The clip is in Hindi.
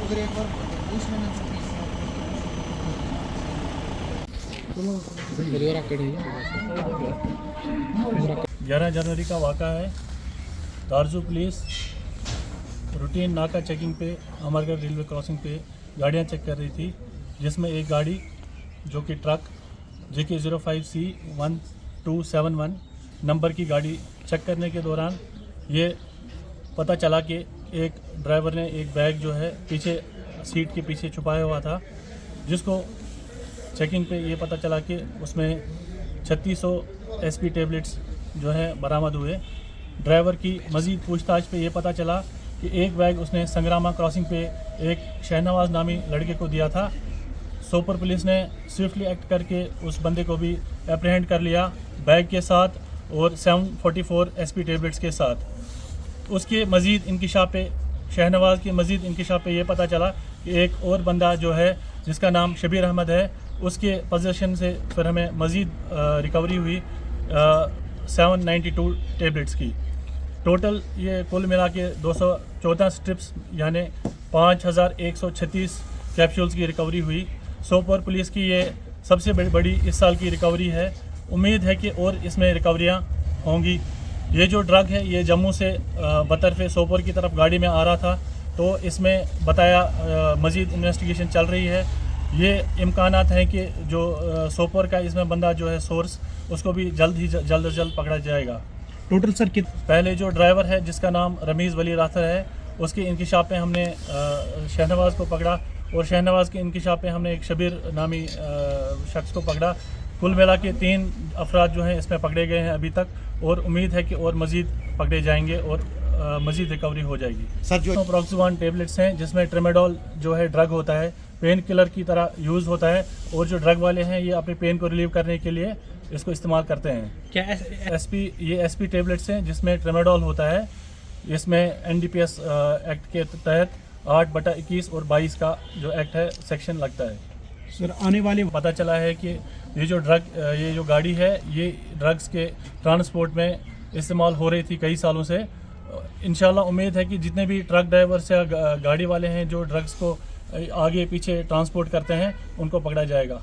उधर एक बार 11 जनवरी का वाक़ा है। दारजू पुलिस रूटीन नाका चेकिंग पे अमरगढ़ रेलवे क्रॉसिंग पे गाड़ियां चेक कर रही थी, जिसमें एक गाड़ी जो कि ट्रक JK 05C1271 नंबर की गाड़ी चेक करने के दौरान ये पता चला कि एक ड्राइवर ने एक बैग जो है पीछे सीट के पीछे छुपाया हुआ था, जिसको चेकिंग पे ये पता चला कि उसमें 3600 SP टेबलेट्स जो है बरामद हुए। ड्राइवर की मज़ीद पूछताछ पे ये पता चला कि एक बैग उसने संग्रामा क्रॉसिंग पे एक शहनवाज नामी लड़के को दिया था। सोपर पुलिस ने स्विफ्टली एक्ट करके उस बंदे को भी एप्रीहेंड कर लिया, बैग के साथ और 744 SP टेबलेट्स के साथ। उसके मज़ीद इंकिशाफ पे शहनवाज के मज़ीद इंकिशाफ पे ये पता चला कि एक और बंदा जो है जिसका नाम शबीर अहमद है, उसके पोजीशन से फिर हमें मज़ीद रिकवरी हुई 792 टेबलेट्स की। टोटल ये कुल मिला के 214 स्ट्रिप्स यानी 5136 कैप्सूल्स की रिकवरी हुई। सोपोर पुलिस की ये सबसे बड़ी इस साल की रिकवरी है। उम्मीद है कि और इसमें रिकवरियाँ होंगी। ये जो ड्रग है ये जम्मू से बतरफ़ सोपोर की तरफ गाड़ी में आ रहा था, तो इसमें बताया मज़ीद इन्वेस्टिगेशन चल रही है। ये इम्कानात हैं कि जो सोपोर का इसमें बंदा जो है सोर्स, उसको भी जल्द पकड़ा जाएगा। टोटल सर पहले जो ड्राइवर है जिसका नाम रमीज़ वली राथर है, उसके इंकिशाफ पे हमने शहनवाज को पकड़ा और शहनवाज के इंकिशाफ पे हमने एक शबीर नामी शख्स को पकड़ा। कुल मिला के 3 अफराद जो हैं इसमें पकड़े गए हैं अभी तक, और उम्मीद है कि और मज़ीद पकड़े जाएंगे और मज़ीद रिकवरी हो जाएगी। सर जो प्रोक्सिवान टेबलेट्स हैं जिसमें ट्रेमेडोल जो है ड्रग होता है, पेन किलर की तरह यूज़ होता है, और जो ड्रग वाले हैं ये अपने पेन को रिलीव करने के लिए इसको इस्तेमाल करते हैं। क्या ये SP टेबलेट्स हैं जिसमें ट्रेमेडोल होता है। इसमें NDPS एक्ट के तहत 8/21 और 22 का जो एक्ट है सेक्शन लगता है। सर आने वाले पता चला है कि ये जो गाड़ी है ये ड्रग्स के ट्रांसपोर्ट में इस्तेमाल हो रही थी कई सालों से। इंशाल्लाह उम्मीद है कि जितने भी ट्रक ड्राइवर्स या गाड़ी वाले हैं जो ड्रग्स को आगे पीछे ट्रांसपोर्ट करते हैं उनको पकड़ा जाएगा।